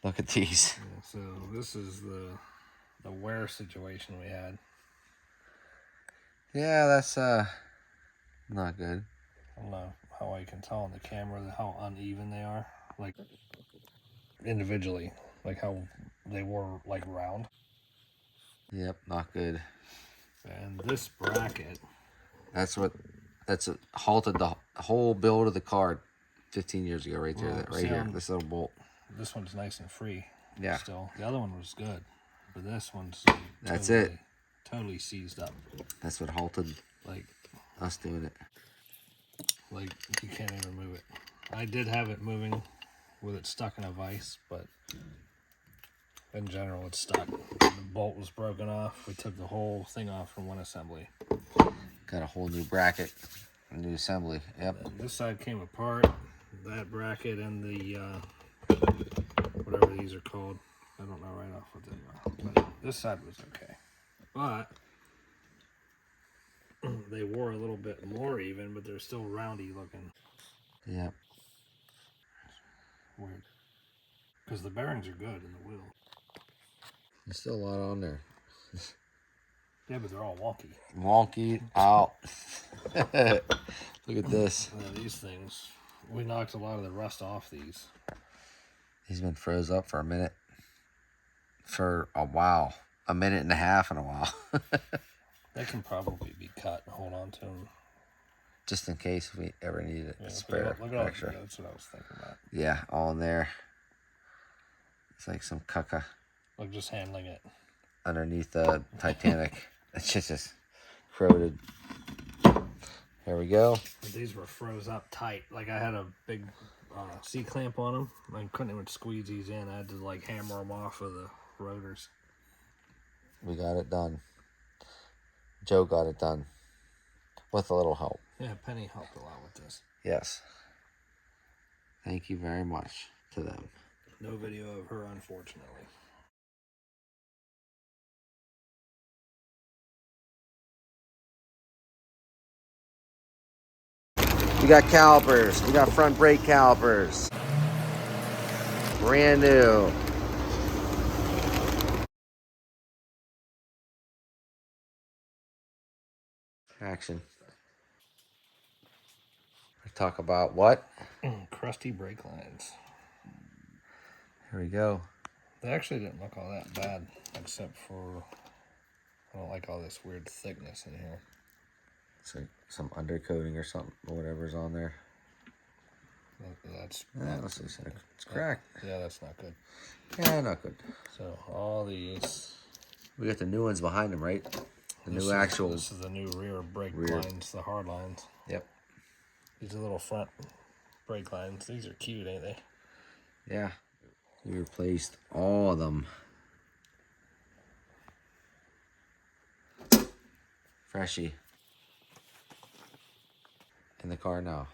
Look at these. Yeah, so this is the wear situation we had. Yeah, that's not good. I don't know how I can tell on the camera how uneven they are, like individually, like how they were like round. Yep, not good. And this bracket, that's halted the whole build of the car 15 years ago right there. Well, that right here, this little bolt. This one's nice and free. Yeah. Still, the other one was good, but this one's That's totally seized up. That's what halted Like us doing it. Like you can't even move it. I did have it moving with it stuck in a vise, but in general it's stuck. The bolt was broken off. We took the whole thing off from one assembly. Got a whole new bracket, a new assembly. Yep. And this side came apart. That bracket and the whatever these are called, I don't know right off what they are. But this side was okay. But they wore a little bit more even, but they're still roundy looking. Yep. Weird. Because the bearings are good in the wheel. There's still a lot on there. Yeah, but they're all wonky. Wonky out. Look at this. Yeah, these things, we knocked a lot of the rust off these. He's been froze up for a minute. For a while. A minute and a half in a while. They can probably be cut and hold on to them. Just in case we ever need it. Yeah, Spare look at extra. That's what I was thinking about. Yeah, all in there. It's like some caca. Like just handling it. Underneath the Titanic. It's just corroded. Here we go. But these were froze up tight. Like I had a big C-clamp on them. I couldn't even squeeze these in. I had to like hammer them off of the rotors. We got it done. Joe got it done. With a little help. Yeah, Penny helped a lot with this. Yes. Thank you very much to them. No video of her, unfortunately. We got calipers. We got front brake calipers. Brand new. Action. Talk about what? Crusty brake lines. Here we go. They actually didn't look all that bad, except for I don't like all this weird thickness in here. It's like some undercoating or something, or whatever's on there. That's it's cracked. Yeah, that's not good. Yeah, not good. So all these. We got the new ones behind them, right? This is the new rear brake lines, the hard lines. Yep. These are little front brake lines. These are cute, ain't they? Yeah. We replaced all of them. Freshy. In the car now.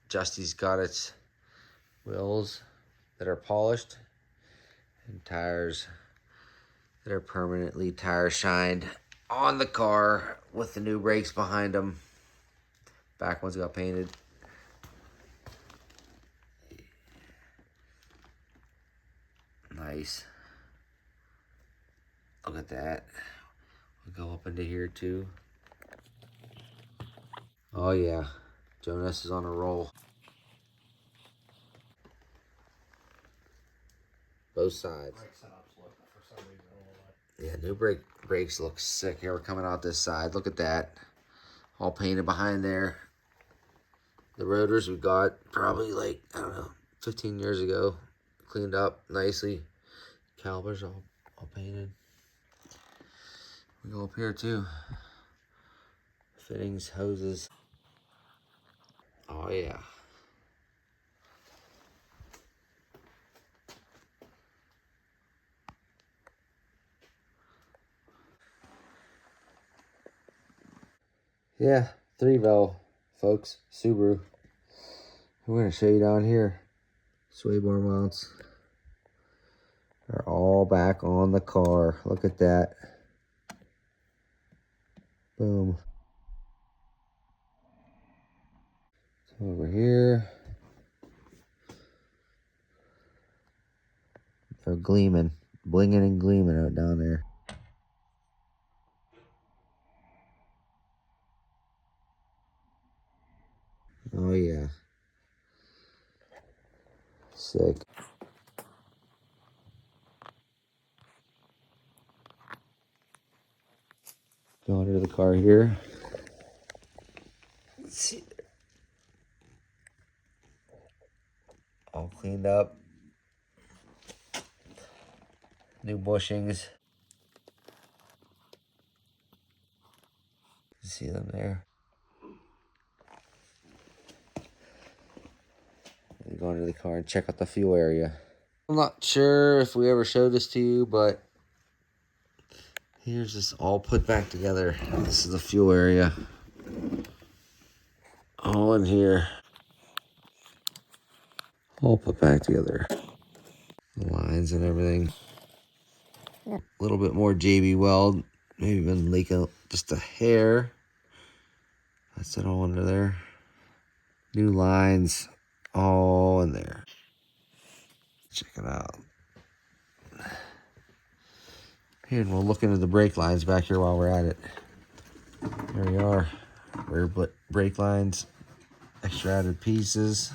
Justy's got its wheels that are polished and tires that are permanently tire shined on the car with the new brakes behind them. Back ones got painted. Nice. Look at that. We'll go up into here too. Oh yeah. Joe Ness is on a roll. Both sides. Yeah, new brakes look sick. Here we're coming out this side. Look at that. All painted behind there. The rotors we got probably like, I don't know, 15 years ago. Cleaned up nicely. Calipers all painted. We go up here too. Fittings, hoses. Oh yeah. Yeah, 3-valve, folks. Subaru. I'm going to show you down here. Sway bar mounts are all back on the car. Look at that. Boom. Over here. They're gleaming. Blinging and gleaming out down there. Oh yeah. Sick. Go under the car here. Let's see. All cleaned up. New bushings. You see them there. Go under the car and check out the fuel area. I'm not sure if we ever showed this to you, but here's this all put back together. This is the fuel area. All in here. All put back together. The lines and everything. A little bit more JB weld. Maybe even leaking just a hair. That's it all under there. New lines. All in there. Check it out. Here, and we'll look into the brake lines back here while we're at it. There we are. Rear brake lines. Extra added pieces.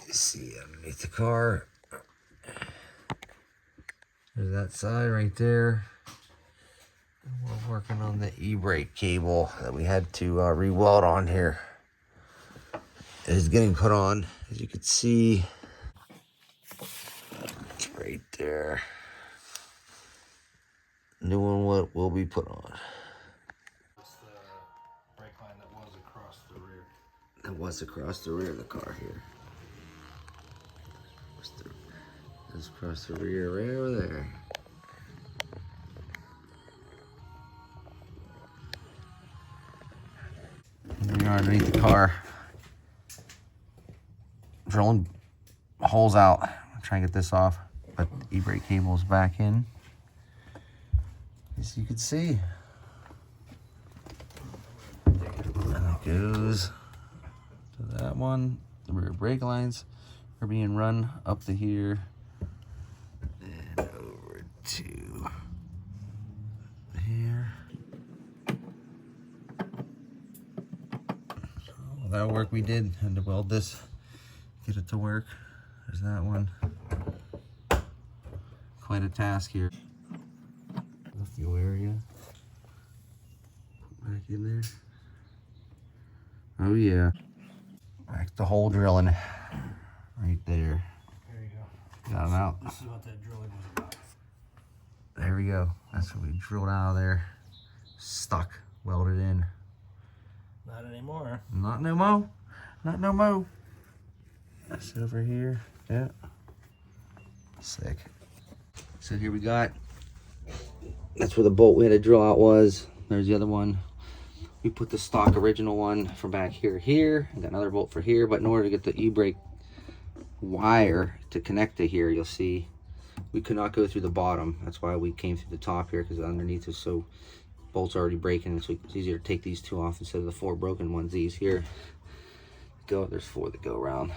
You see underneath the car. There's that side right there. We're working on the e-brake cable that we had to re-weld on here. It is getting put on, as you can see. It's right there. New one will be put on. That's the brake line that was across the rear. That was across the rear of the car here. Just across the rear right over there. And we are underneath the car. Drilling holes out. I'm trying to get this off, but the e-brake cable is back in. As you can see. And it goes to that one. The rear brake lines are being run up to here. And over to here. So all that work we did, had to weld this, get it to work. There's that one. Quite a task here. The fuel area. Put back in there. Oh yeah. Back to hole drilling. Right there. There you go. Got them out. This is what that drilling was about. There we go. That's what we drilled out of there. Stuck. Welded in. Not anymore. Not no mo. Not no mo. That's over here. Yeah. Sick. So here we got. That's where the bolt we had to drill out was. There's the other one. We put the stock original one from back here. I got another bolt for here, but in order to get the e-brake wire to connect to here, you'll see we could not go through the bottom. That's why we came through the top here, because underneath is so bolts are already breaking, so it's easier to take these two off instead of the 4 broken ones. These here go. There's 4 that go around.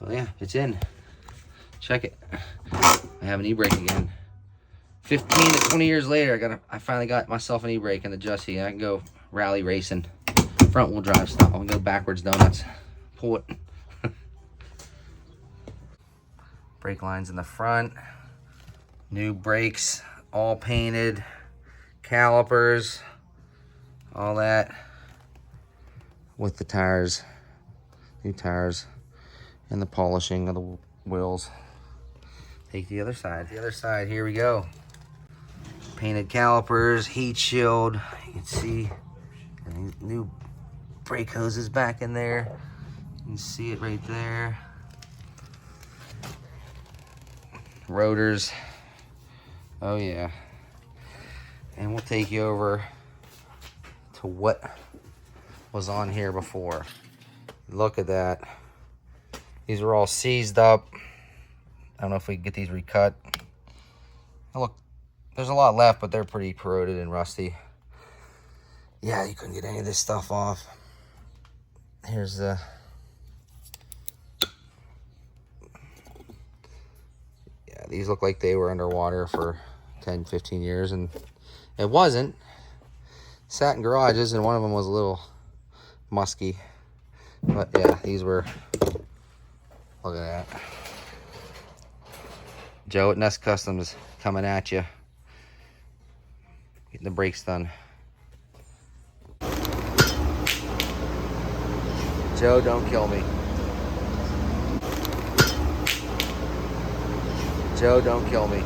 Oh yeah, it's in. Check it. I have an e-brake again. 15 to 20 years later, I finally got myself an e-brake in the Justy. I can go rally racing, front wheel drive style. I can go backwards donuts. Pull it. Brake lines in the front. New brakes, all painted. Calipers, all that. With the tires, new tires, and the polishing of the wheels. Take the other side. The other side, here we go. Painted calipers, heat shield. You can see new brake hoses back in there. You can see it right there. Rotors. Oh yeah. And we'll take you over to what was on here before. Look at that. These were all seized up. I don't know if we can get these recut. Oh, look, there's a lot left, but they're pretty corroded and rusty. Yeah, you couldn't get any of this stuff off. Here's the... Yeah, these look like they were underwater for 10, 15 years, and it wasn't. Sat in garages, and one of them was a little musky. But yeah, these were... Look at that. Joe at Ness Customs coming at you. Getting the brakes done. Joe, don't kill me. Joe, don't kill me.